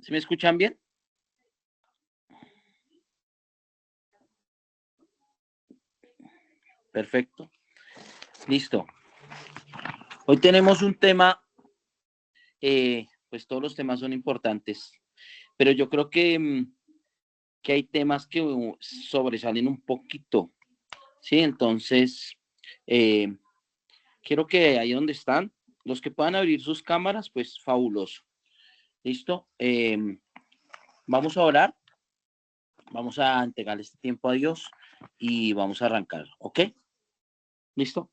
¿Sí me escuchan bien? Perfecto. Listo. Hoy tenemos un tema, pues todos los temas son importantes, pero yo creo que hay temas que sobresalen un poquito, ¿sí? Entonces, eh, quiero que ahí donde están, los que puedan abrir sus cámaras, pues fabuloso. ¿Listo? Vamos a orar, vamos a entregar este tiempo a Dios y vamos a arrancar, ¿ok? ¿Listo?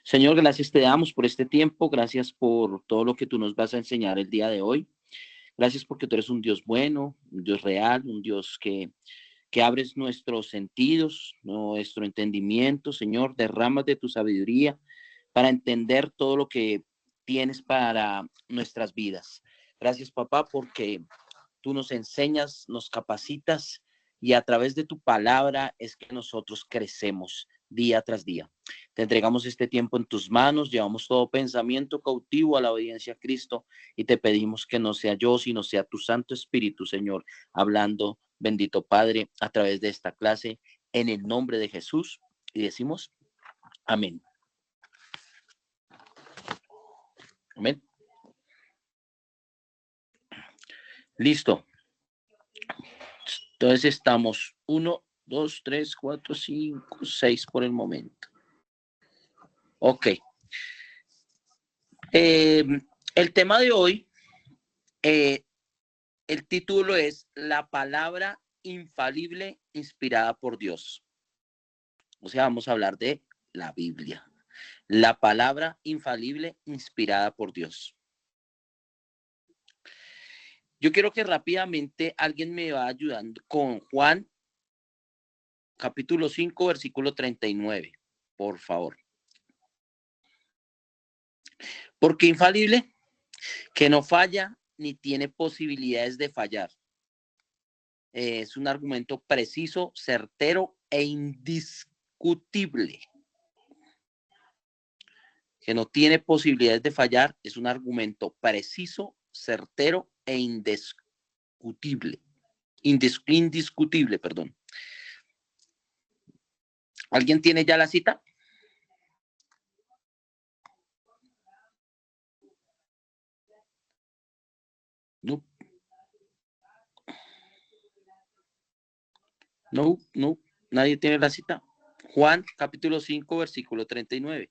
Señor, gracias te damos por este tiempo, gracias por todo lo que tú nos vas a enseñar el día de hoy. Gracias porque tú eres un Dios bueno, un Dios real, un Dios que abres nuestros sentidos, nuestro entendimiento, Señor, derramas de tu sabiduría para entender todo lo que tienes para nuestras vidas. Gracias, papá, porque tú nos enseñas, nos capacitas y a través de tu palabra es que nosotros crecemos día tras día. Te entregamos este tiempo en tus manos, llevamos todo pensamiento cautivo a la obediencia a Cristo y te pedimos que no sea yo, sino sea tu Santo Espíritu, Señor, hablando, bendito Padre, a través de esta clase, en el nombre de Jesús. Y decimos, amén. Amén. Listo. Entonces estamos 1, 2, 3, 4, 5, 6 por el momento. Ok. El tema de hoy, el título es La palabra infalible inspirada por Dios. O sea, vamos a hablar de la Biblia. La palabra infalible inspirada por Dios. Yo quiero que rápidamente alguien me va ayudando con Juan, capítulo 5, versículo 39, por favor. Porque infalible, que no falla ni tiene posibilidades de fallar. Es un argumento preciso, certero e indiscutible. Que no tiene posibilidades de fallar, es un argumento preciso, certero e indiscutible. Indiscutible, perdón. ¿Alguien tiene ya la cita? No. No, no, nadie tiene la cita. Juan, capítulo 5, versículo 39.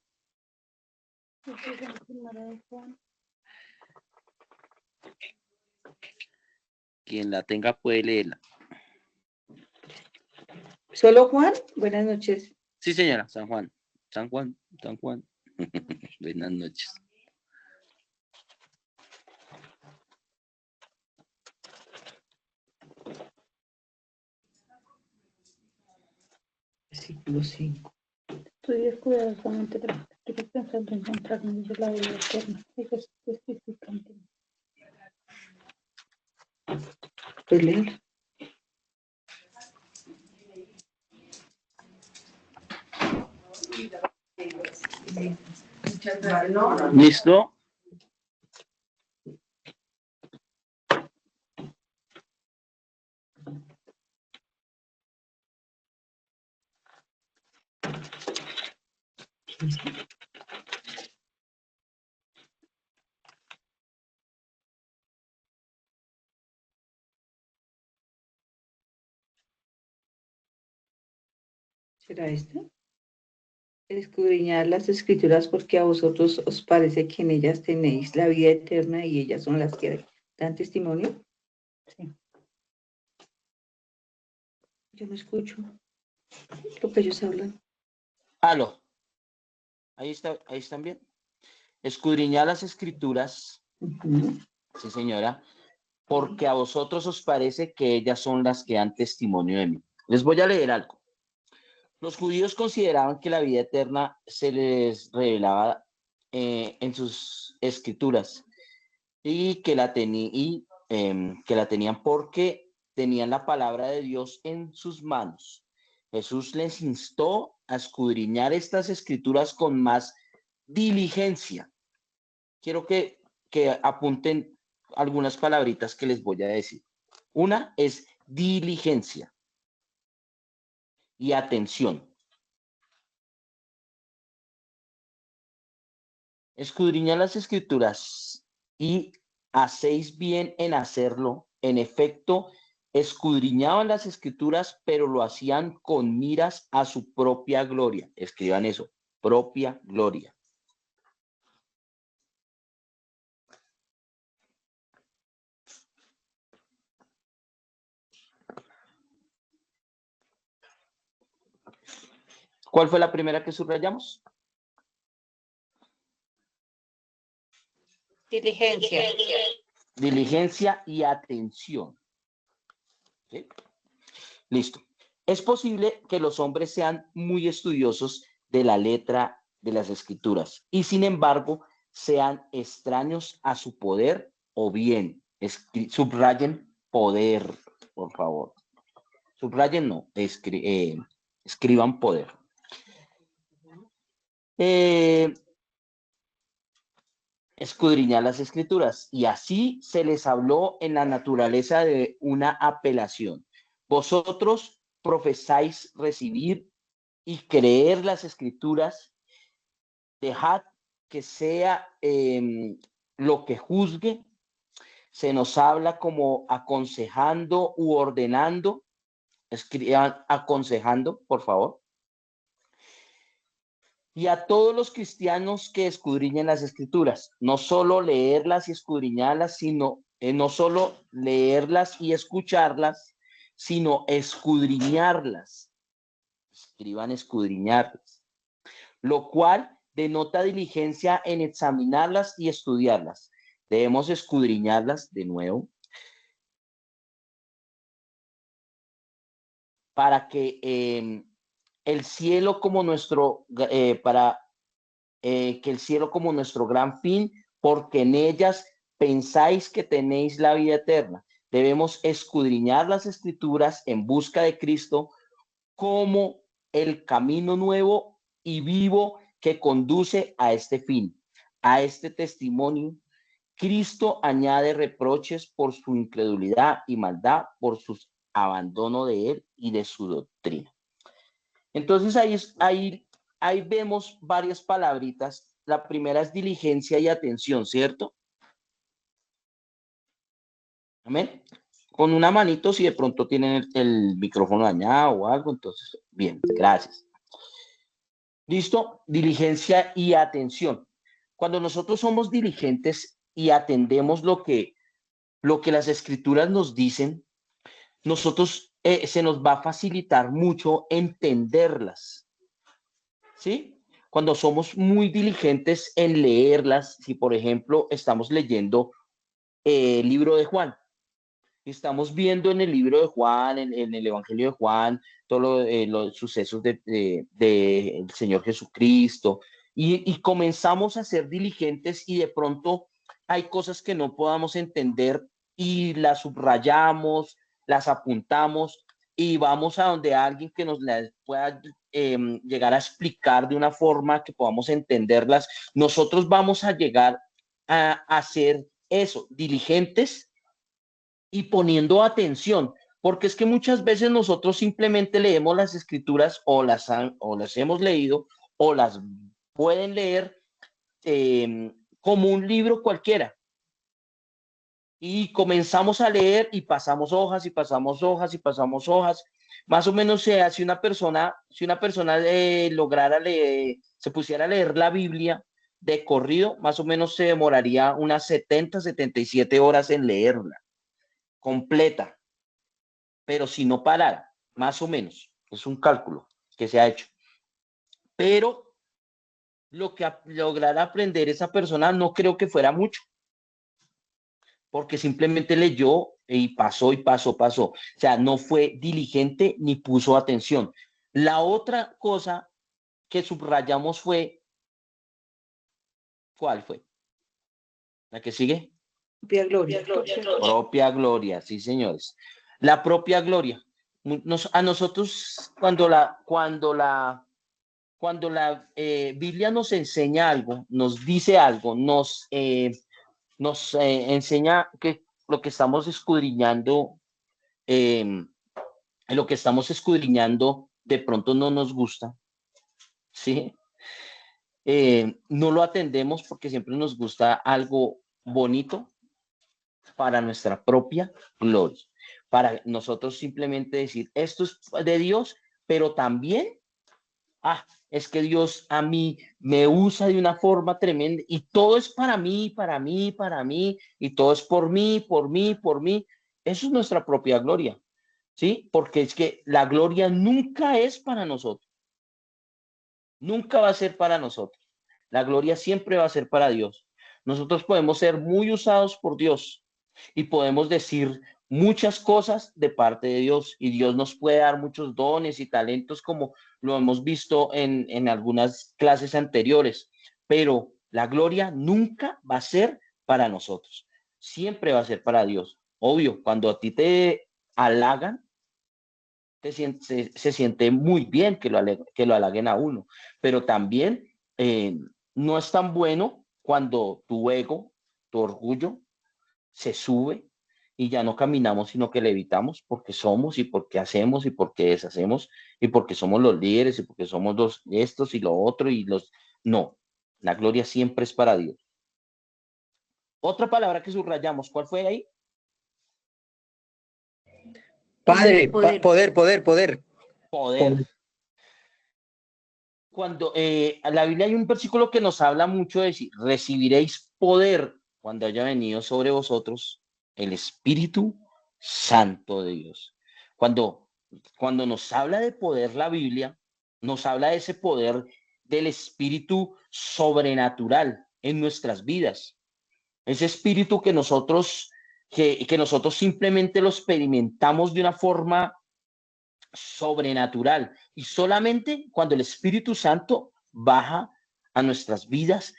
Quien la tenga puede leerla. ¿Solo Juan? Buenas noches. Sí, señora, San Juan. San Juan, San Juan. Buenas noches. Versículo 5. Estudias cuidadosamente para que pensando en encontrar en ellos la vida eterna. Ellos testifican. Pues leer. ¿Listo? ¿Será este? Escudriñad las escrituras porque a vosotros os parece que en ellas tenéis la vida eterna y ellas son las que dan testimonio. Sí. Yo no escucho lo que ellos hablan. Aló. Ahí están bien. Escudriñad las escrituras. Sí, señora. Porque a vosotros os parece que ellas son las que dan testimonio de mí. Les voy a leer algo. Los judíos consideraban que la vida eterna se les revelaba en sus escrituras y que la tenían porque tenían la palabra de Dios en sus manos. Jesús les instó a escudriñar estas escrituras con más diligencia. Quiero que apunten algunas palabritas que les voy a decir. Una es diligencia y atención. Escudriñad las escrituras y hacéis bien en hacerlo. En efecto, escudriñaban las escrituras, pero lo hacían con miras a su propia gloria. Escriban eso, propia gloria. ¿Cuál fue la primera que subrayamos? Diligencia. Diligencia y atención. ¿Sí? Listo. Es posible que los hombres sean muy estudiosos de la letra de las escrituras y sin embargo sean extraños a su poder o bien subrayen poder, por favor. Subrayen no, escriban poder. Escudriñar las escrituras y así se les habló en la naturaleza de una apelación. Vosotros profesáis recibir y creer las escrituras, dejad que sea lo que juzgue, se nos habla como aconsejando u ordenando, escriban aconsejando, por favor. Y a todos los cristianos que escudriñen las escrituras, no solo leerlas y escudriñarlas, sino no solo leerlas y escucharlas, sino escudriñarlas. Escriban escudriñarlas, lo cual denota diligencia en examinarlas y estudiarlas. Debemos escudriñarlas de nuevo para que el cielo como nuestro, que el cielo como nuestro gran fin, porque en ellas pensáis que tenéis la vida eterna. Debemos escudriñar las escrituras en busca de Cristo como el camino nuevo y vivo que conduce a este fin, a este testimonio. Cristo añade reproches por su incredulidad y maldad, por su abandono de él y de su doctrina. Entonces ahí vemos varias palabritas. La primera es diligencia y atención, ¿cierto? Amén. Con una manito, si de pronto tienen el micrófono dañado o algo, entonces, bien, gracias. ¿Listo? Diligencia y atención. Cuando nosotros somos diligentes y atendemos lo que las escrituras nos dicen, nosotros se nos va a facilitar mucho entenderlas. ¿Sí? Cuando somos muy diligentes en leerlas, si por ejemplo estamos leyendo el libro de Juan, estamos viendo en el libro de Juan, en el Evangelio de Juan, todos los sucesos del Señor Jesucristo, y comenzamos a ser diligentes y de pronto hay cosas que no podamos entender y las subrayamos, las apuntamos y vamos a donde alguien que nos las pueda llegar a explicar de una forma que podamos entenderlas. Nosotros vamos a llegar a hacer eso, diligentes y poniendo atención, porque es que muchas veces nosotros simplemente leemos las escrituras o las hemos leído o las pueden leer como un libro cualquiera. Y comenzamos a leer y pasamos hojas y pasamos hojas y pasamos hojas. Más o menos si una persona lograra leer, se pusiera a leer la Biblia de corrido, más o menos se demoraría unas 77 horas en leerla completa, pero si no parara, más o menos, es un cálculo que se ha hecho. Pero lo que lograra aprender esa persona no creo que fuera mucho, porque simplemente leyó y pasó y pasó. O sea, no fue diligente ni puso atención. La otra cosa que subrayamos fue, ¿cuál fue? ¿La que sigue? Propia gloria. Propia gloria, sí, señores. La propia gloria. A nosotros, cuando la Biblia nos enseña algo, nos dice algo, nos nos enseña que lo que estamos escudriñando, lo que estamos escudriñando de pronto no nos gusta, ¿sí? No lo atendemos porque siempre nos gusta algo bonito para nuestra propia gloria, para nosotros simplemente decir, esto es de Dios, pero también, es que Dios a mí me usa de una forma tremenda y todo es para mí, para mí, para mí, y todo es por mí, por mí, por mí. Eso es nuestra propia gloria, ¿sí? Porque es que la gloria nunca es para nosotros, nunca va a ser para nosotros. La gloria siempre va a ser para Dios. Nosotros podemos ser muy usados por Dios y podemos decir muchas cosas de parte de Dios y Dios nos puede dar muchos dones y talentos como lo hemos visto en algunas clases anteriores, pero la gloria nunca va a ser para nosotros, siempre va a ser para Dios. Obvio, cuando a ti te halagan, se siente muy bien que lo halaguen a uno, pero también no es tan bueno cuando tu ego, tu orgullo se sube y ya no caminamos, sino que levitamos porque somos y porque hacemos y porque deshacemos y porque somos los líderes y porque somos los estos y lo otro y los... No, la gloria siempre es para Dios. Otra palabra que subrayamos, ¿cuál fue ahí? Padre, Poder. poder, poder, poder. Poder. Cuando en la Biblia hay un versículo que nos habla mucho de decir, recibiréis poder cuando haya venido sobre vosotros el Espíritu Santo de Dios. Cuando, cuando nos habla de poder la Biblia, nos habla de ese poder del Espíritu sobrenatural en nuestras vidas. Ese Espíritu que nosotros simplemente lo experimentamos de una forma sobrenatural y solamente cuando el Espíritu Santo baja a nuestras vidas,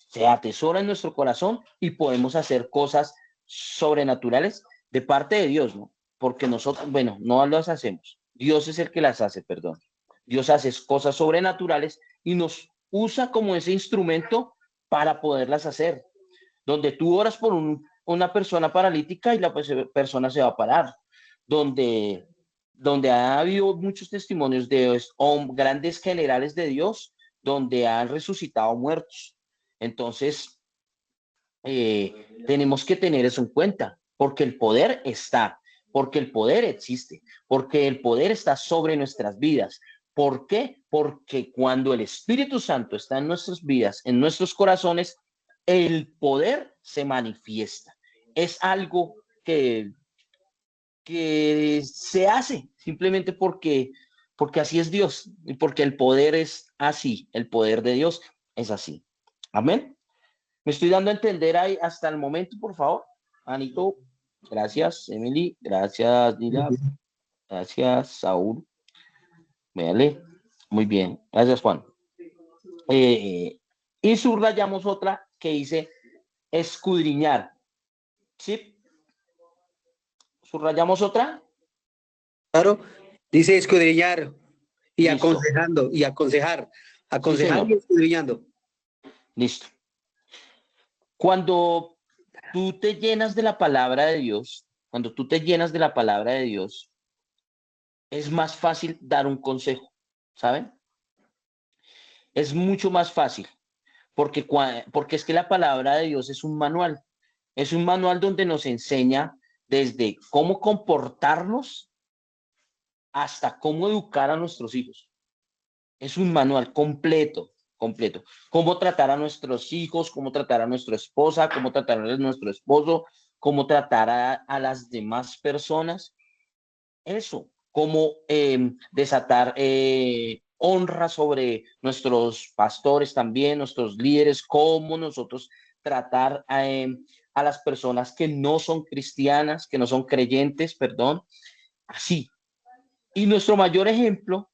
se atesora en nuestro corazón y podemos hacer cosas sobrenaturales de parte de Dios, ¿no? Porque nosotros, bueno, no las hacemos. Dios es el que las hace, perdón. Dios hace cosas sobrenaturales y nos usa como ese instrumento para poderlas hacer. Donde tú oras por una persona paralítica y la persona se va a parar. Donde ha habido muchos testimonios de grandes generales de Dios, donde han resucitado muertos. Entonces, tenemos que tener eso en cuenta, porque el poder está, porque el poder existe, porque el poder está sobre nuestras vidas. ¿Por qué? Porque cuando el Espíritu Santo está en nuestras vidas, en nuestros corazones, el poder se manifiesta. Es algo que se hace simplemente porque así es Dios y porque el poder es así, el poder de Dios es así. Amén. Me estoy dando a entender ahí hasta el momento, por favor. Anito, gracias. Emily, gracias. Lila, gracias. Saúl, vale. Muy bien, gracias, Juan. Y subrayamos otra que dice escudriñar. ¿Sí? ¿Subrayamos otra? Claro, dice escudriñar y Listo. aconsejando y aconsejar, Sí, aconsejar señor. y escudriñando. Listo. Cuando tú te llenas de la palabra de Dios, cuando tú te llenas de la palabra de Dios, es más fácil dar un consejo, ¿saben? Es mucho más fácil, porque es que la palabra de Dios es un manual donde nos enseña desde cómo comportarnos hasta cómo educar a nuestros hijos. Es un manual completo, completo. Cómo tratar a nuestros hijos, cómo tratar a nuestra esposa, cómo tratar a nuestro esposo, cómo tratar a las demás personas. Eso, cómo desatar honra sobre nuestros pastores también, nuestros líderes, cómo nosotros tratar a las personas que no son cristianas, que no son creyentes, perdón, así. Y nuestro mayor ejemplo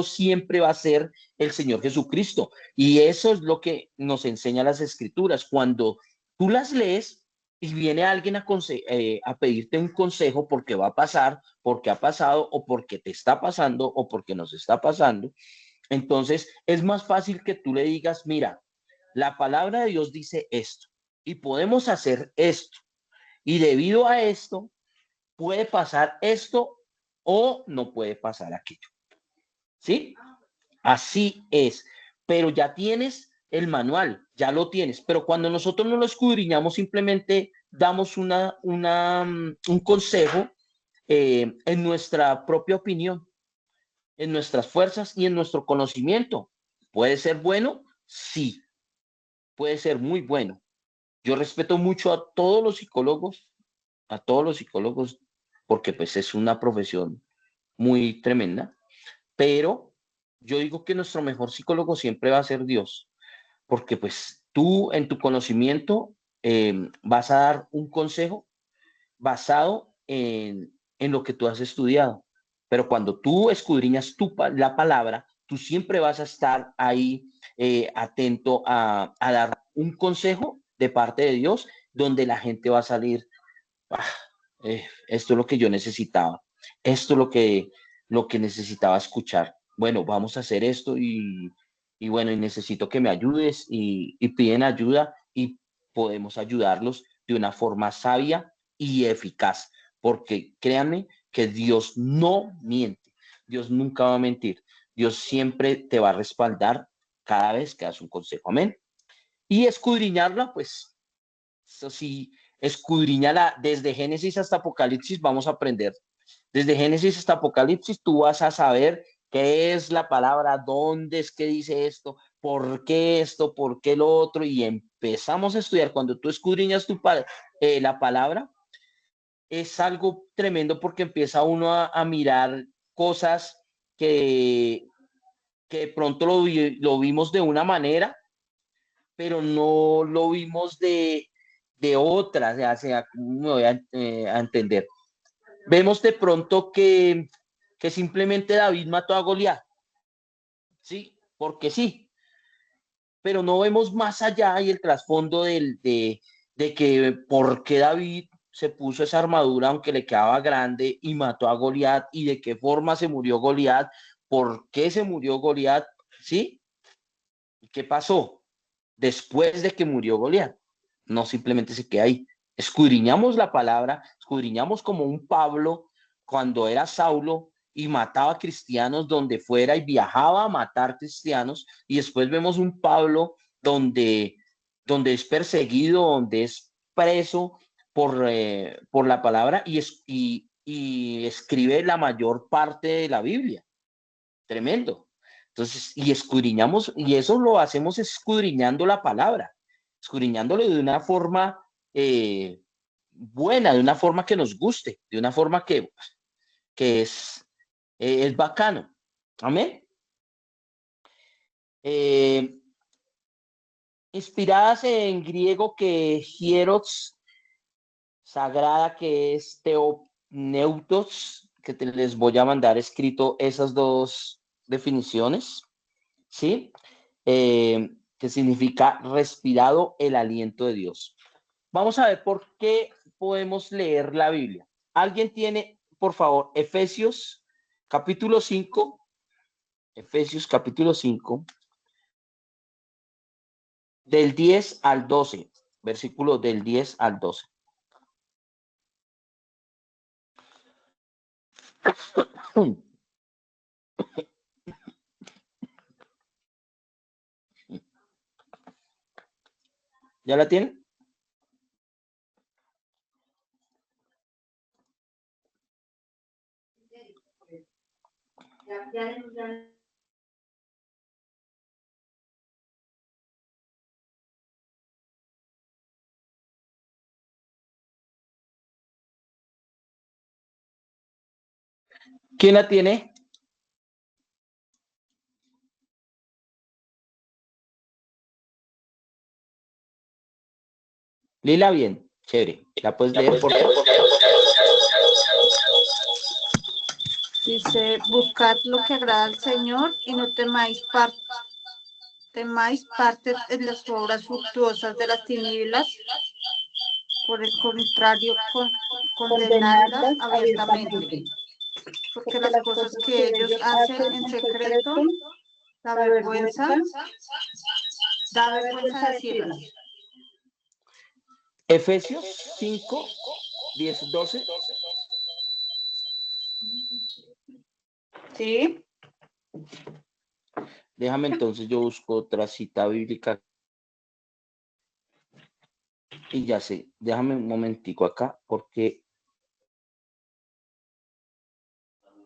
siempre va a ser el Señor Jesucristo. Y eso es lo que nos enseña las Escrituras. Cuando tú las lees y viene alguien a pedirte un consejo porque va a pasar, porque ha pasado o porque te está pasando o porque nos está pasando, entonces es más fácil que tú le digas, mira, la palabra de Dios dice esto. y podemos hacer esto. Y debido a esto, puede pasar esto o no puede pasar aquello. ¿Sí? Así es. Pero ya tienes el manual, ya lo tienes. Pero cuando nosotros no lo escudriñamos, simplemente damos un consejo en nuestra propia opinión, en nuestras fuerzas y en nuestro conocimiento. ¿Puede ser bueno? Sí, puede ser muy bueno. Yo respeto mucho a todos los psicólogos, porque pues es una profesión muy tremenda, pero yo digo que nuestro mejor psicólogo siempre va a ser Dios, porque pues tú en tu conocimiento vas a dar un consejo basado en lo que tú has estudiado, pero cuando tú escudriñas la palabra, tú siempre vas a estar ahí atento a dar un consejo de parte de Dios, donde la gente va a salir, ah, esto es lo que yo necesitaba, esto es lo que necesitaba escuchar. Bueno, vamos a hacer esto y bueno, y necesito que me ayudes y piden ayuda y podemos ayudarlos de una forma sabia y eficaz, porque créanme que Dios no miente, Dios nunca va a mentir, Dios siempre te va a respaldar cada vez que das un consejo, amén. Y escudriñarla, pues, eso sí, escudriñala desde Génesis hasta Apocalipsis, vamos a aprender. Desde Génesis hasta Apocalipsis, tú vas a saber qué es la palabra, dónde es que dice esto, por qué lo otro, y empezamos a estudiar. Cuando tú escudriñas la palabra, es algo tremendo porque empieza uno a mirar cosas que, que de pronto lo vimos de una manera, pero no lo vimos de otra, o sea, ¿cómo me voy a entender? Vemos de pronto que simplemente David mató a Goliat, ¿sí? Porque sí, pero no vemos más allá y el trasfondo de que por qué David se puso esa armadura aunque le quedaba grande y mató a Goliat y de qué forma se murió Goliat, por qué se murió Goliat, ¿sí? ¿Y qué pasó después de que murió Goliat? No simplemente se queda ahí. Escudriñamos la palabra, escudriñamos como un Pablo cuando era Saulo y mataba cristianos donde fuera y viajaba a matar cristianos, y después vemos un Pablo donde es perseguido, donde es preso por la palabra y escribe la mayor parte de la Biblia. Tremendo. Entonces, y escudriñamos, y eso lo hacemos escudriñando la palabra, escudriñándolo de una forma buena, de una forma que nos guste, de una forma que es bacano. Amén. Eh, Inspiradas en griego que hieros, sagrada que es teopneutos, que les voy a mandar escrito esas dos definiciones, ¿sí? Que significa respirado el aliento de Dios. Vamos a ver por qué podemos leer la Biblia. ¿Alguien tiene, por favor, Efesios capítulo 5? Efesios capítulo 5, del 10 al 12, versículo del 10 al 12. ¿Ya la tienen? ¿Quién la tiene? Lila, bien, chévere. ¿La puedes leer, por favor? Dice, buscad lo que agrada al Señor y no temáis parte en las obras fructuosas de las tinieblas. Por el contrario, condenadlas abiertamente. Porque las cosas que ellos hacen en secreto, da vergüenza decirlas. Efesios 5, 10, 12. Sí. Déjame entonces, yo busco otra cita bíblica. Y ya sé, déjame un momentico acá, porque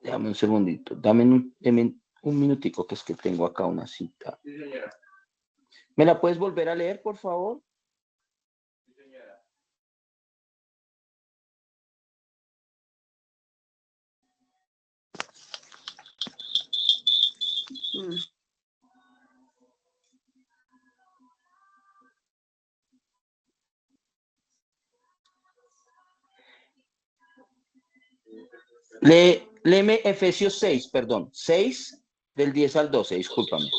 déjame un segundito, dame un minutico, que es que tengo acá una cita. ¿Me la puedes volver a leer, por favor? Mm. Léeme Efesios 6, perdón, 6 del 10 al 12, discúlpame.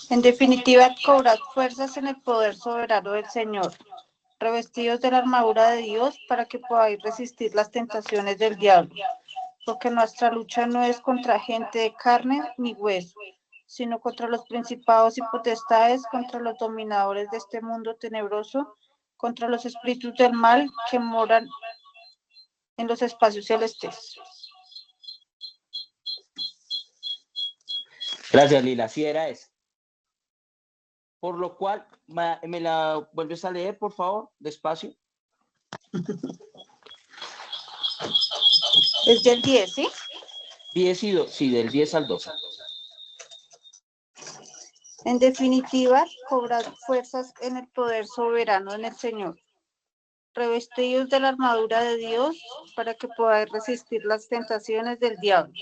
En definitiva, cobrad fuerzas en el poder soberano del Señor, revestidos de la armadura de Dios para que podáis resistir las tentaciones del diablo, porque nuestra lucha no es contra gente de carne ni hueso, sino contra los principados y potestades, contra los dominadores de este mundo tenebroso, contra los espíritus del mal que moran en los espacios celestes. Gracias, Lila, así era esa. Por lo cual, ¿me la vuelves a leer, por favor, despacio? Es del 10, ¿sí? 10 y 2, sí, del 10 al 12. En definitiva, cobrad fuerzas en el poder soberano en el Señor, revestidos de la armadura de Dios para que podáis resistir las tentaciones del diablo,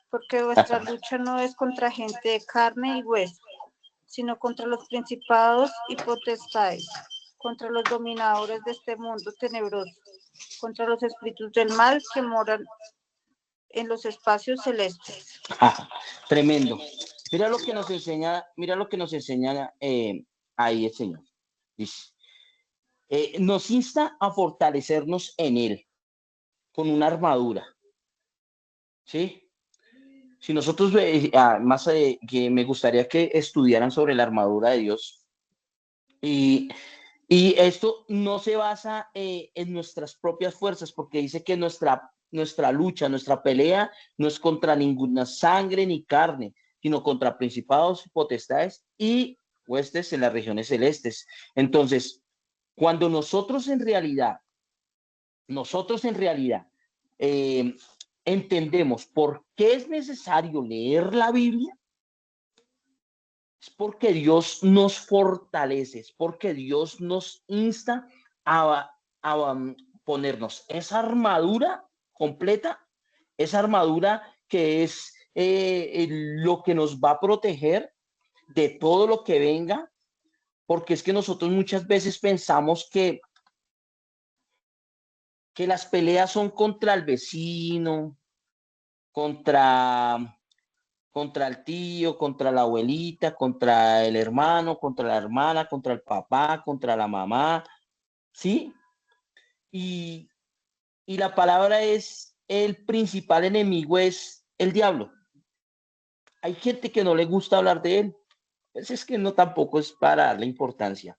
porque vuestra lucha no es contra gente de carne y hueso, sino contra los principados y potestades, contra los dominadores de este mundo tenebroso, contra los espíritus del mal que moran en los espacios celestes. Tremendo. Mira lo que nos enseña ahí el Señor. Dice, nos insta a fortalecernos en Él, con una armadura. ¿Sí? Si nosotros, más que me gustaría que estudiaran sobre la armadura de Dios, y esto no se basa en nuestras propias fuerzas, porque dice que nuestra lucha, nuestra pelea no es contra ninguna sangre ni carne, sino contra principados, potestades y huestes en las regiones celestes. Entonces, cuando nosotros en realidad eh, entendemos por qué es necesario leer la Biblia, es porque Dios nos fortalece, es porque Dios nos insta a ponernos esa armadura completa, esa armadura que es lo que nos va a proteger de todo lo que venga, porque es que nosotros muchas veces pensamos que las peleas son contra el vecino, contra el tío, contra la abuelita, contra el hermano, contra la hermana, contra el papá, contra la mamá, ¿sí? Y la palabra es, el principal enemigo es el diablo. Hay gente que no le gusta hablar de él, pues es que no tampoco es para darle importancia,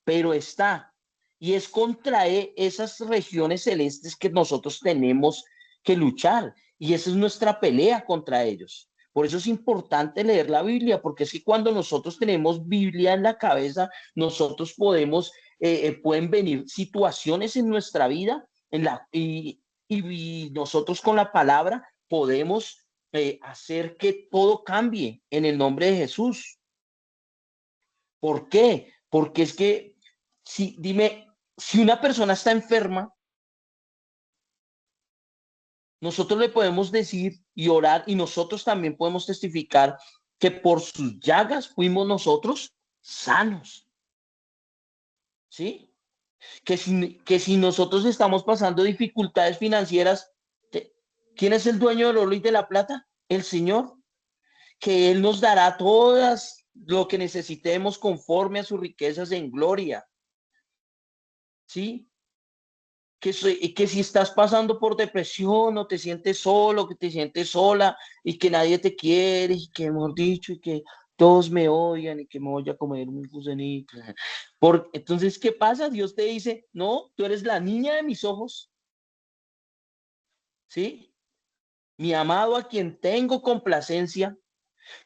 pero está, y es contra esas regiones celestes que nosotros tenemos que luchar, y esa es nuestra pelea contra ellos. Por eso es importante leer la Biblia, porque es que cuando nosotros tenemos Biblia en la cabeza, nosotros pueden venir situaciones en nuestra vida y nosotros con la palabra podemos hacer que todo cambie en el nombre de Jesús. ¿Por qué? Porque es que, dime, si una persona está enferma, nosotros le podemos decir y orar, y nosotros también podemos testificar que por sus llagas fuimos nosotros sanos. ¿Sí? Que si nosotros estamos pasando dificultades financieras, ¿quién es el dueño del oro y de la plata? El Señor. Que Él nos dará todas lo que necesitemos conforme a sus riquezas en gloria. ¿Sí? que si estás pasando por depresión o te sientes solo, que te sientes sola y que nadie te quiere y que, hemos dicho, y que todos me odian y que me voy a comer un gusanito. Entonces, ¿qué pasa? Dios te dice, no, tú eres la niña de mis ojos, ¿sí? Mi amado a quien tengo complacencia,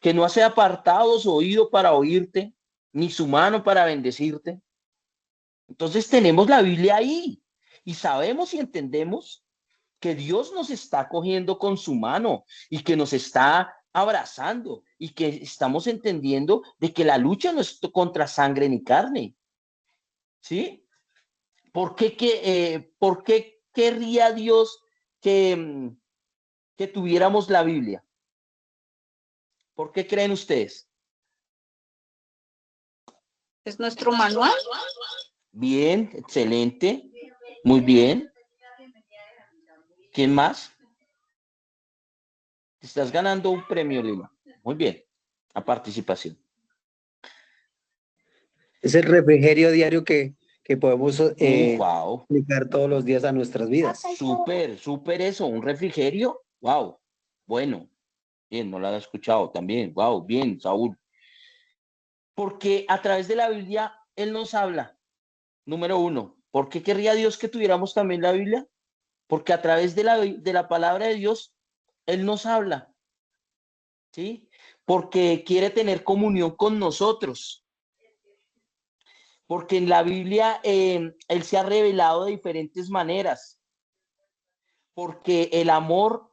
que no hace apartado su oído para oírte, ni su mano para bendecirte. Entonces tenemos la Biblia ahí y sabemos y entendemos que Dios nos está cogiendo con su mano y que nos está abrazando y que estamos entendiendo de que la lucha no es contra sangre ni carne, ¿sí? ¿Por qué querría Dios que tuviéramos la Biblia? ¿Por qué creen ustedes? Es nuestro manual. Bien, excelente, muy bien. ¿Quién más? Te estás ganando un premio, Lila. Muy bien, a participación. Es el refrigerio diario que podemos Wow, aplicar todos los días a nuestras vidas. súper eso, un refrigerio. Wow, bueno, bien, no lo había escuchado también. Wow, bien, Saúl. Porque a través de la Biblia, Él nos habla. Número uno, ¿por qué querría Dios que tuviéramos también la Biblia? Porque a través de la palabra de Dios, Él nos habla, ¿sí? Porque quiere tener comunión con nosotros. Porque en la Biblia Él se ha revelado de diferentes maneras. Porque el amor,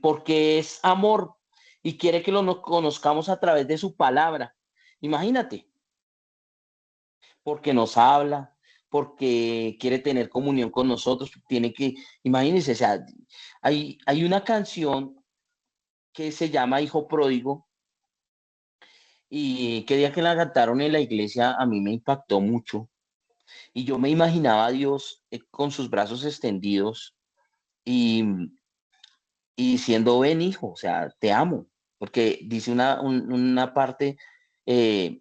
porque es amor y quiere que lo conozcamos a través de su palabra. Imagínate, porque nos habla, porque quiere tener comunión con nosotros, tiene que, imagínense, o sea, hay una canción que se llama Hijo Pródigo y que día que la cantaron en la iglesia a mí me impactó mucho y yo me imaginaba a Dios con sus brazos extendidos y, y diciendo, ven hijo, o sea, te amo, porque dice una parte que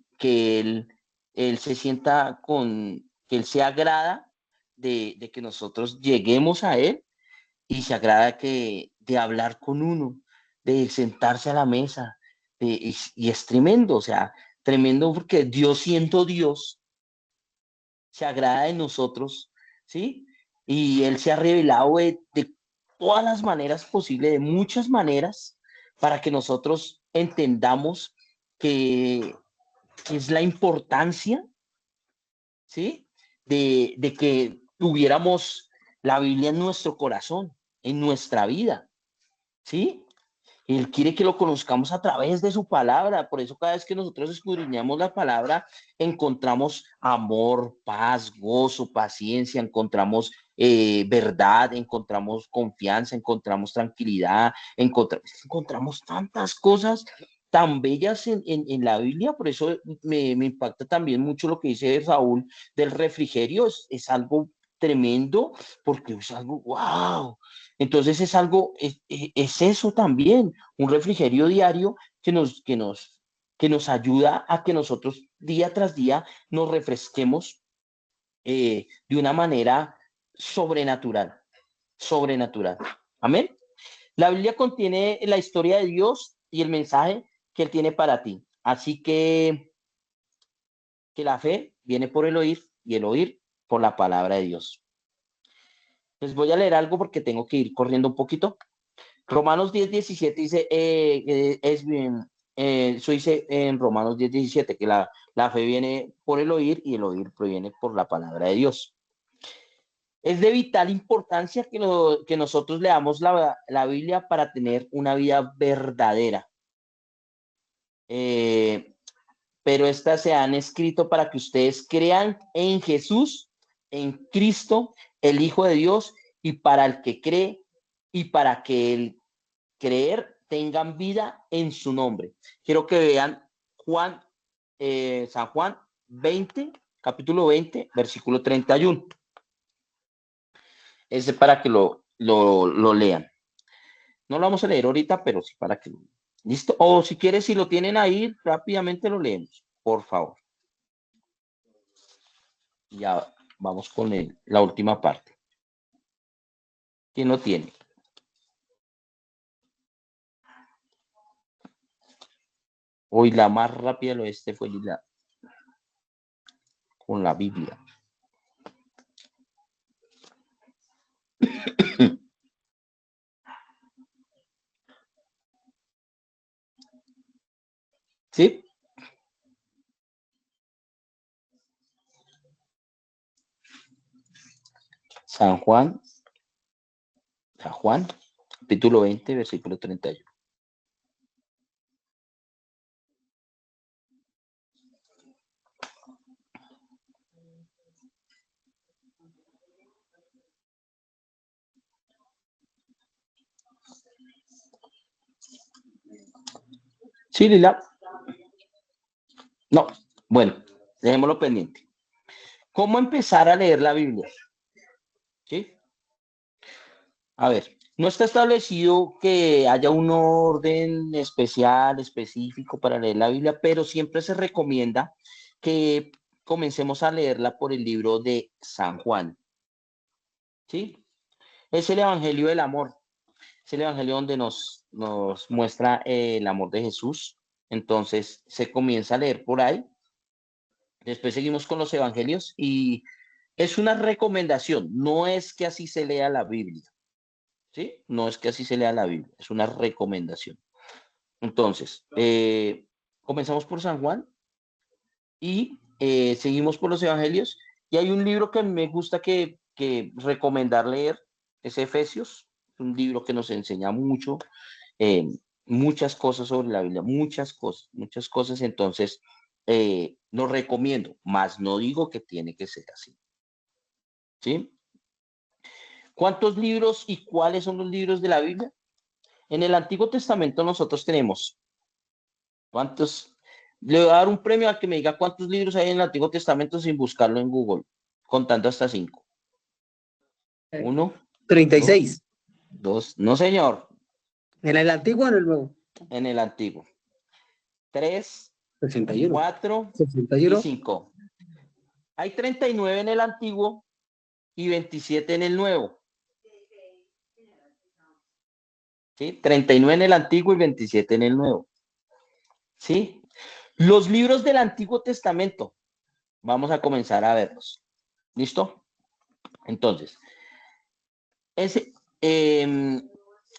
él se sienta que él se agrada de que nosotros lleguemos a él y se agrada de hablar con uno, de sentarse a la mesa, y es tremendo, o sea, tremendo porque Dios siendo Dios, se agrada de nosotros, ¿sí? Y Él se ha revelado de todas las maneras posibles, de muchas maneras, para que nosotros entendamos que es la importancia, ¿sí? De que tuviéramos la Biblia en nuestro corazón, en nuestra vida, ¿sí? Él quiere que lo conozcamos a través de su palabra. Por eso cada vez que nosotros escudriñamos la palabra, encontramos amor, paz, gozo, paciencia, encontramos verdad, encontramos confianza, encontramos tranquilidad, encontramos tantas cosas tan bellas en la Biblia. Por eso me impacta también mucho lo que dice Saúl del refrigerio. Es algo tremendo porque es algo, wow. Entonces es algo, es eso también, un refrigerio diario que nos ayuda a que nosotros día tras día nos refresquemos de una manera sobrenatural, sobrenatural. Amén. La Biblia contiene la historia de Dios y el mensaje que Él tiene para ti. Así que la fe viene por el oír y el oír por la palabra de Dios. Les voy a leer algo porque tengo que ir corriendo un poquito. Romanos 10:17 dice, es bien, eso dice en Romanos 10:17, que la fe viene por el oír y el oír proviene por la palabra de Dios. Es de vital importancia que nosotros leamos la Biblia para tener una vida verdadera. Pero estas se han escrito para que ustedes crean en Jesús, en Cristo, el Hijo de Dios, y para el que cree y para que el creer tengan vida en su nombre. Quiero que vean San Juan 20, capítulo 20, versículo 31. Ese para que lo lean. No lo vamos a leer ahorita, pero sí para que lo... ¿Listo? O si quieres, si lo tienen ahí, rápidamente lo leemos, por favor. Ya vamos con la última parte. ¿Quién lo tiene? Hoy la más rápida del oeste fue Lila con la Biblia. ¿Sí? San Juan, capítulo 20, versículo 31. Sí, Lila. No, bueno, dejémoslo pendiente. ¿Cómo empezar a leer la Biblia? ¿Sí? A ver, no está establecido que haya un orden especial, específico para leer la Biblia, pero siempre se recomienda que comencemos a leerla por el libro de San Juan. ¿Sí? Es el Evangelio del amor. Es el Evangelio donde nos muestra el amor de Jesús. Entonces se comienza a leer por ahí. Después seguimos con los Evangelios y es una recomendación. No es que así se lea la Biblia. ¿Sí? No es que así se lea la Biblia. Es una recomendación. Entonces, comenzamos por San Juan y seguimos por los Evangelios. Y hay un libro que me gusta que recomendar leer, es Efesios. Es un libro que nos enseña mucho, eh, muchas cosas sobre la Biblia, muchas cosas, muchas cosas. Entonces, lo recomiendo, mas no digo que tiene que ser así. ¿Sí? ¿Cuántos libros y cuáles son los libros de la Biblia? En el Antiguo Testamento nosotros tenemos, ¿cuántos? Le voy a dar un premio al que me diga cuántos libros hay en el Antiguo Testamento sin buscarlo en Google, contando hasta 5. 1, 2, 36. 2, no señor, ¿En el antiguo o en el nuevo? en el Antiguo. 3, 61. 4 y 61. 5. Hay 39 en el Antiguo y 27 en el Nuevo. ¿Sí? 39 en el Antiguo y 27 en el Nuevo. ¿Sí? Los libros del Antiguo Testamento. Vamos a comenzar a verlos. ¿Listo? Entonces,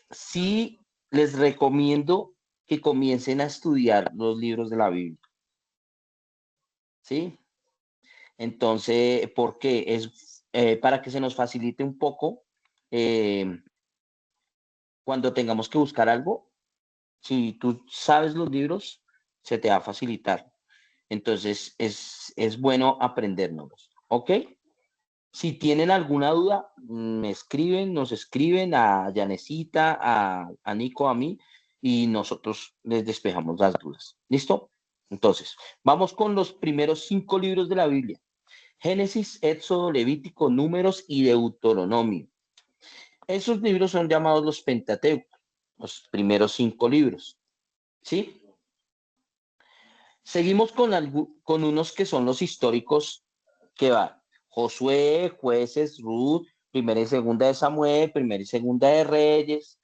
sí les recomiendo que comiencen a estudiar los libros de la Biblia. ¿Sí? Entonces, ¿por qué? Es para que se nos facilite un poco cuando tengamos que buscar algo. Si tú sabes los libros, se te va a facilitar. Entonces, es bueno aprendérnoslos. ¿Ok? Si tienen alguna duda, nos escriben a Yanecita, a Nico, a mí, y nosotros les despejamos las dudas. ¿Listo? Entonces, vamos con los primeros 5 libros de la Biblia. Génesis, Éxodo, Levítico, Números y Deuteronomio. Esos libros son llamados los Pentateucos, los primeros 5 libros. ¿Sí? Seguimos con unos que son los históricos que van. Josué, Jueces, Ruth, Primera y Segunda de Samuel, Primera y Segunda de Reyes,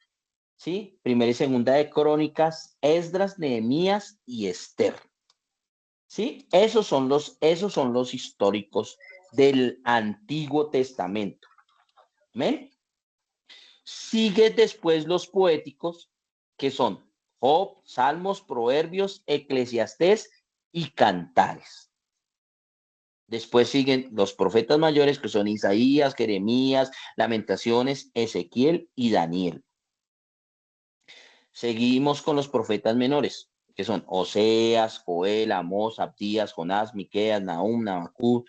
¿sí? Primera y Segunda de Crónicas, Esdras, Nehemías y Esther. ¿Sí? Esos son los históricos del Antiguo Testamento. ¿Ven? Sigue después los poéticos, que son Job, Salmos, Proverbios, Eclesiastés y Cantares. Después siguen los profetas mayores, que son Isaías, Jeremías, Lamentaciones, Ezequiel y Daniel. Seguimos con los profetas menores, que son Oseas, Joel, Amós, Abdías, Jonás, Miqueas, Nahum, Nabacú,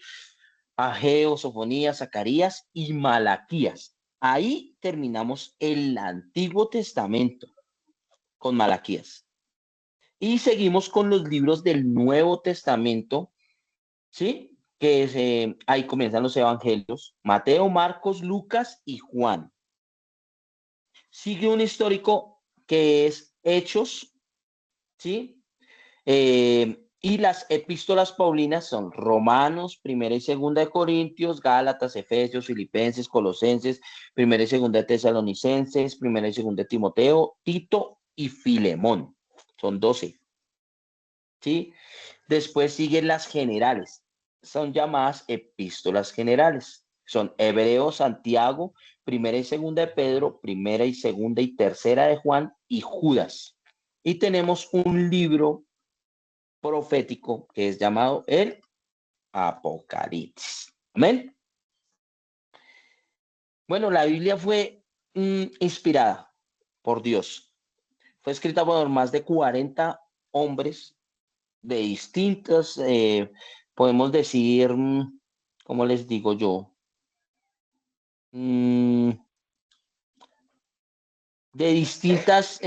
Ageo, Sofonías, Zacarías y Malaquías. Ahí terminamos el Antiguo Testamento con Malaquías. Y seguimos con los libros del Nuevo Testamento, ¿sí? Que ahí comienzan los evangelios, Mateo, Marcos, Lucas y Juan. Sigue un histórico que es Hechos, ¿sí? Y las epístolas paulinas son Romanos, Primera y Segunda de Corintios, Gálatas, Efesios, Filipenses, Colosenses, Primera y Segunda de Tesalonicenses, Primera y Segunda de Timoteo, Tito y Filemón. Son 12. ¿Sí? Después siguen las generales. Son llamadas epístolas generales. Son Hebreo, Santiago, Primera y Segunda de Pedro, Primera y Segunda y Tercera de Juan y Judas. Y tenemos un libro profético que es llamado el Apocalipsis. Amén. Bueno, la Biblia fue inspirada por Dios. Fue escrita por más de 40 hombres de distintas, podemos decir, ¿cómo les digo yo? De distintas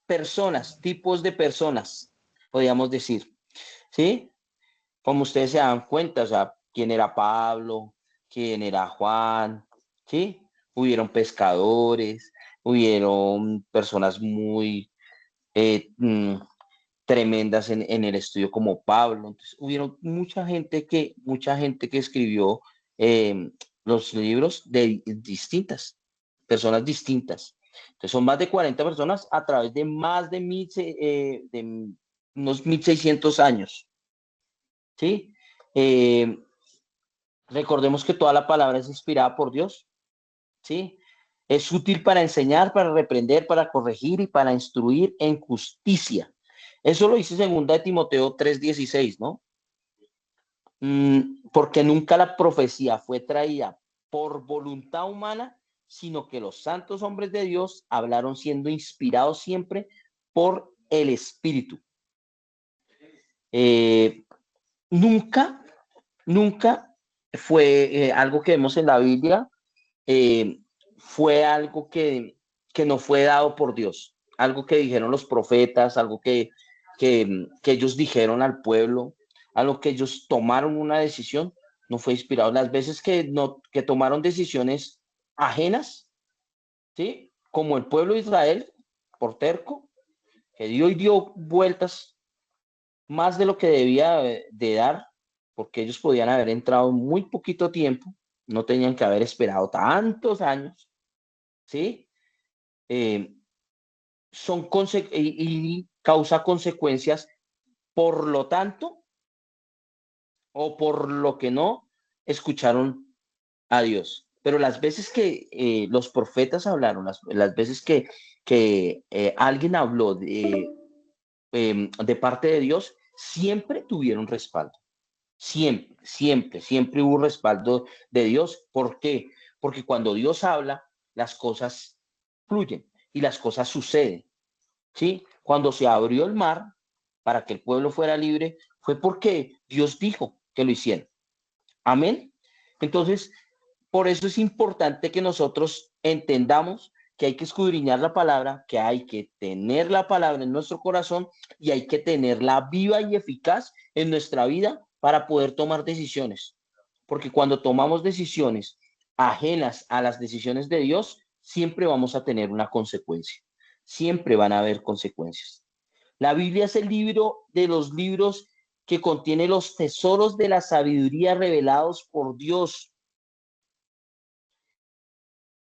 personas, tipos de personas, podríamos decir. ¿Sí? Como ustedes se dan cuenta, o sea, quién era Pablo, quién era Juan, ¿sí? Hubieron pescadores, hubieron personas muy tremendas en el estudio como Pablo. Entonces, hubieron mucha gente que escribió los libros de distintas, personas distintas. Entonces, son más de 40 personas a través de más de, de unos 1600 años. ¿Sí? Recordemos que toda la palabra es inspirada por Dios, ¿sí? Es útil para enseñar, para reprender, para corregir y para instruir en justicia. Eso lo dice segunda de Timoteo 3:16, ¿no? Porque nunca la profecía fue traída por voluntad humana, sino que los santos hombres de Dios hablaron siendo inspirados siempre por el Espíritu. Nunca fue algo que vemos en la Biblia, fue algo que no fue dado por Dios, algo que dijeron los profetas, algo que ellos dijeron al pueblo, algo que ellos tomaron una decisión, no fue inspirado. Las veces que tomaron decisiones ajenas, ¿sí? Como el pueblo de Israel, por terco, que dio vueltas más de lo que debía de dar, porque ellos podían haber entrado en muy poquito tiempo, no tenían que haber esperado tantos años, ¿sí? Y causa consecuencias, por lo tanto, o por lo que no escucharon a Dios. Pero las veces que los profetas hablaron, las veces que alguien habló de parte de Dios, siempre tuvieron respaldo. Siempre hubo respaldo de Dios. ¿Por qué? Porque cuando Dios habla, las cosas fluyen y las cosas suceden. ¿Sí? Cuando se abrió el mar para que el pueblo fuera libre, fue porque Dios dijo que lo hicieran. Amén. Entonces, por eso es importante que nosotros entendamos que hay que escudriñar la palabra, que hay que tener la palabra en nuestro corazón y hay que tenerla viva y eficaz en nuestra vida para poder tomar decisiones. Porque cuando tomamos decisiones ajenas a las decisiones de Dios, siempre vamos a tener una consecuencia. Siempre van a haber consecuencias. La Biblia es el libro de los libros que contiene los tesoros de la sabiduría revelados por Dios.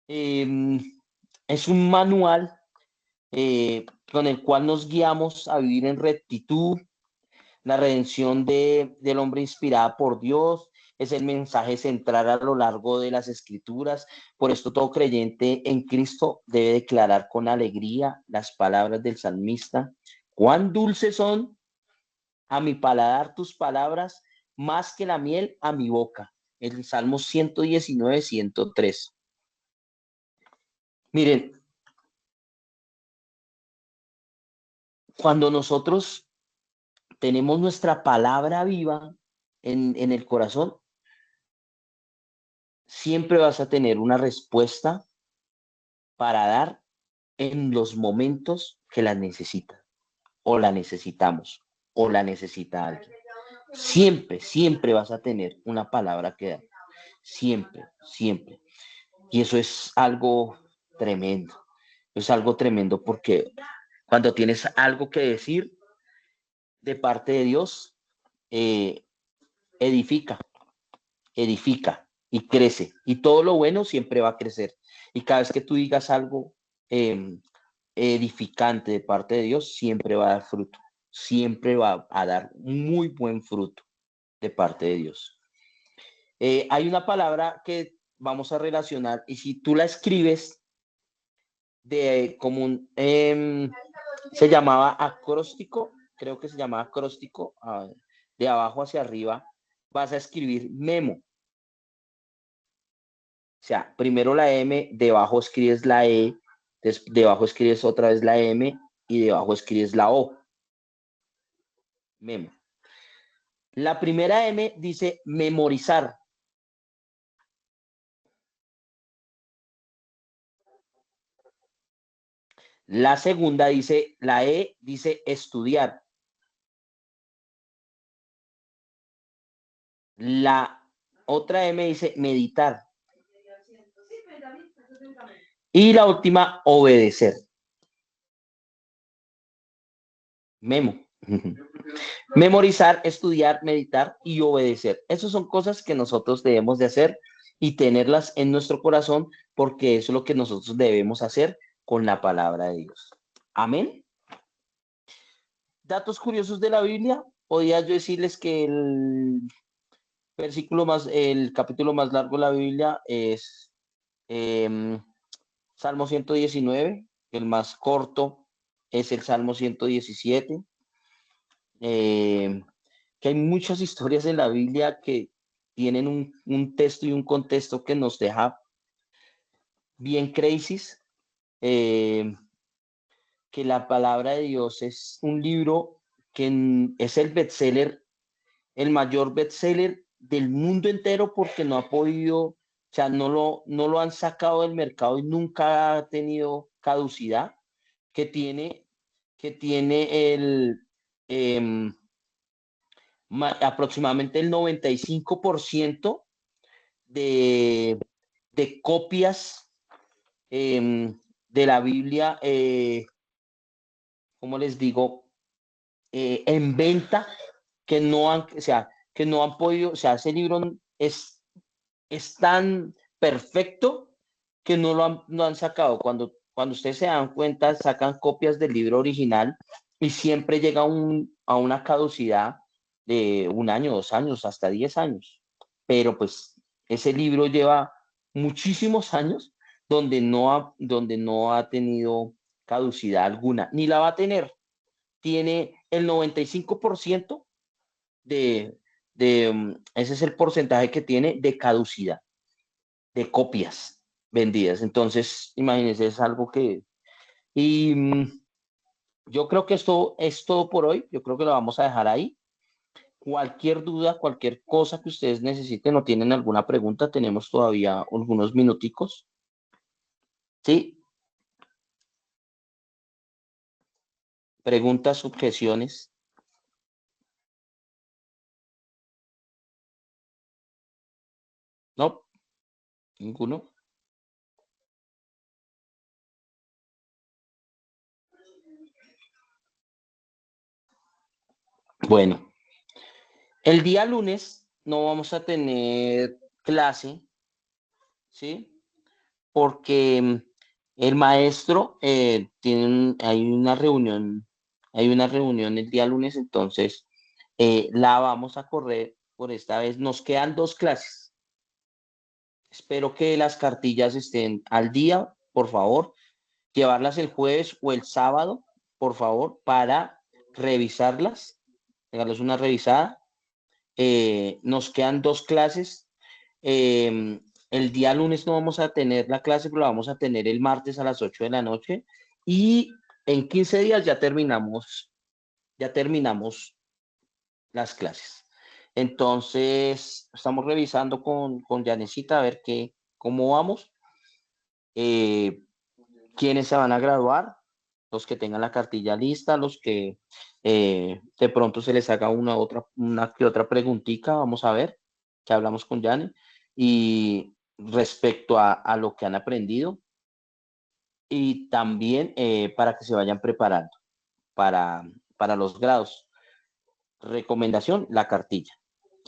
Es un manual con el cual nos guiamos a vivir en rectitud, la redención del hombre inspirada por Dios. Es el mensaje central a lo largo de las Escrituras. Por esto todo creyente en Cristo debe declarar con alegría las palabras del salmista: cuán dulces son a mi paladar tus palabras, más que la miel a mi boca. El Salmo 119, 103. Miren, cuando nosotros tenemos nuestra palabra viva en el corazón, siempre vas a tener una respuesta para dar en los momentos que la necesitas, o la necesitamos, o la necesita alguien. Siempre vas a tener una palabra que dar. Siempre. Y eso es algo tremendo. Es algo tremendo porque cuando tienes algo que decir, de parte de Dios edifica y crece. Y todo lo bueno siempre va a crecer. Y cada vez que tú digas algo edificante de parte de Dios, siempre va a dar fruto. Siempre va a dar muy buen fruto de parte de Dios. Hay una palabra que vamos a relacionar y si tú la escribes de como un, se llamaba acróstico, creo que se llamaba acróstico, de abajo hacia arriba, vas a escribir memo. O sea, primero la M, debajo escribes la E, debajo escribes otra vez la M y debajo escribes la O. Memo. La primera M dice memorizar. La segunda dice, la E dice estudiar. La otra M dice meditar. Y la última, obedecer. Memo. Memorizar, estudiar, meditar y obedecer. Esas son cosas que nosotros debemos de hacer y tenerlas en nuestro corazón porque eso es lo que nosotros debemos hacer con la palabra de Dios. Amén. Datos curiosos de la Biblia. Podría yo decirles que el capítulo más largo de la Biblia es Salmo 119, el más corto es el Salmo 117. Que hay muchas historias en la Biblia que tienen un texto y un contexto que nos deja bien crisis. Que la palabra de Dios es un libro que es el bestseller, el mayor bestseller del mundo entero porque no ha podido, o sea, no lo han sacado del mercado y nunca ha tenido caducidad, que tiene aproximadamente el 95% de, de copias de la Biblia, como les digo, en venta que no han podido, o sea, ese libro es tan perfecto que no han sacado. Cuando ustedes se dan cuenta, sacan copias del libro original y siempre llega a una caducidad de 1 año, 2 años, hasta 10 años. Pero pues ese libro lleva muchísimos años donde no ha tenido caducidad alguna, ni la va a tener. Tiene el 95% ese es el porcentaje que tiene de caducidad, de copias vendidas. Entonces, imagínense, es algo que... Y yo creo que esto es todo por hoy. Yo creo que lo vamos a dejar ahí. Cualquier duda, cualquier cosa que ustedes necesiten o tienen alguna pregunta, tenemos todavía algunos minuticos. ¿Sí? Preguntas, objeciones. No, ninguno. Bueno, el día lunes no vamos a tener clase, ¿sí? Porque el maestro hay una reunión el día lunes, entonces la vamos a correr por esta vez. Nos quedan 2 clases. Espero que las cartillas estén al día, por favor. Llevarlas el jueves o el sábado, por favor, para revisarlas, darles una revisada. Nos quedan 2 clases. El día lunes no vamos a tener la clase, pero la vamos a tener el martes a las 8 de la noche. Y en 15 días ya terminamos las clases. Entonces, estamos revisando con Janecita a ver cómo vamos. Quiénes se van a graduar, los que tengan la cartilla lista, los que de pronto se les haga una que otra preguntita, vamos a ver, que hablamos con Jane, y respecto a lo que han aprendido, y también para que se vayan preparando para los grados. recomendación, la cartilla.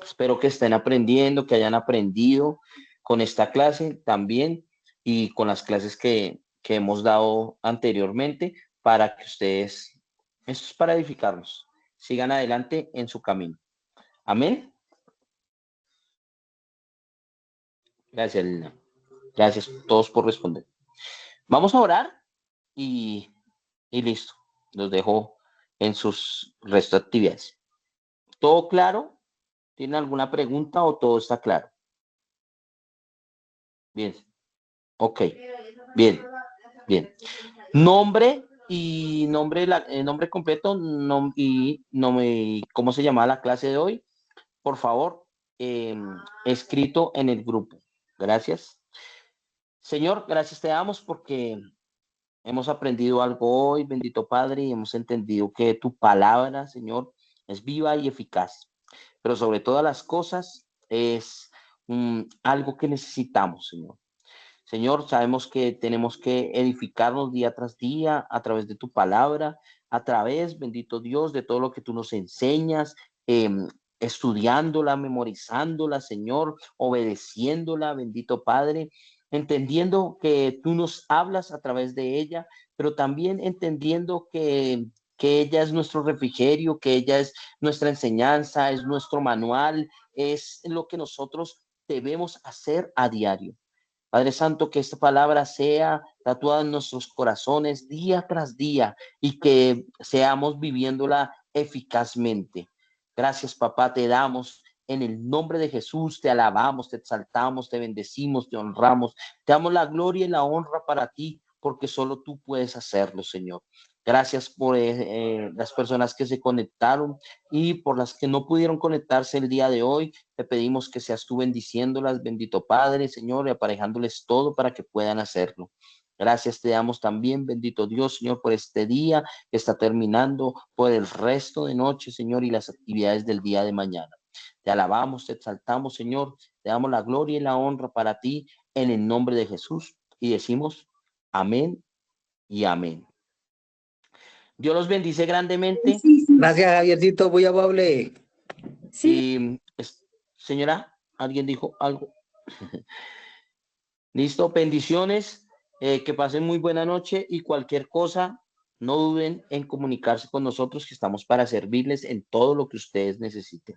Espero que estén aprendiendo, que hayan aprendido con esta clase también y con las clases que hemos dado anteriormente para que ustedes, esto es para edificarnos, sigan adelante en su camino. Amén. Gracias, Lina. Gracias a todos por responder. Vamos a orar y listo. Los dejo en sus restos de actividades. ¿Todo claro? ¿Tienen alguna pregunta o todo está claro? Bien. Ok. Bien. Bien. Nombre y nombre completo ¿cómo se llama la clase de hoy? Por favor, escrito en el grupo. Gracias. Señor, gracias te damos porque hemos aprendido algo hoy, bendito Padre, y hemos entendido que tu palabra, Señor, es viva y eficaz. Pero sobre todas las cosas es algo que necesitamos, Señor. Señor, sabemos que tenemos que edificarnos día tras día a través de tu palabra, a través, bendito Dios, de todo lo que tú nos enseñas, estudiándola, memorizándola, Señor, obedeciéndola, bendito Padre, entendiendo que tú nos hablas a través de ella, pero también entendiendo que ella es nuestro refrigerio, que ella es nuestra enseñanza, es nuestro manual, es lo que nosotros debemos hacer a diario. Padre Santo, que esta palabra sea tatuada en nuestros corazones día tras día y que seamos viviéndola eficazmente. Gracias, papá, te damos en el nombre de Jesús, te alabamos, te exaltamos, te bendecimos, te honramos, te damos la gloria y la honra para ti, porque solo tú puedes hacerlo, Señor. Gracias por las personas que se conectaron y por las que no pudieron conectarse el día de hoy. Te pedimos que seas tú bendiciéndolas, bendito Padre, Señor, y aparejándoles todo para que puedan hacerlo. Gracias te damos también, bendito Dios, Señor, por este día que está terminando, por el resto de noche, Señor, y las actividades del día de mañana. Te alabamos, te exaltamos, Señor, te damos la gloria y la honra para ti en el nombre de Jesús y decimos amén y amén. Dios los bendice grandemente. Gracias, Javiercito, muy amable. Y, señora, ¿alguien dijo algo? Listo, bendiciones, que pasen muy buena noche y cualquier cosa, no duden en comunicarse con nosotros, que estamos para servirles en todo lo que ustedes necesiten.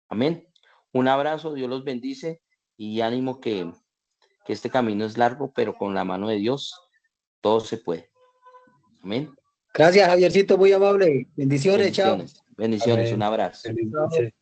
Amén. Un abrazo, Dios los bendice y ánimo que este camino es largo, pero con la mano de Dios todo se puede. Amén. Gracias, Javiercito, muy amable. Bendiciones, chao. Bendiciones, bendiciones, un abrazo. Bendiciones.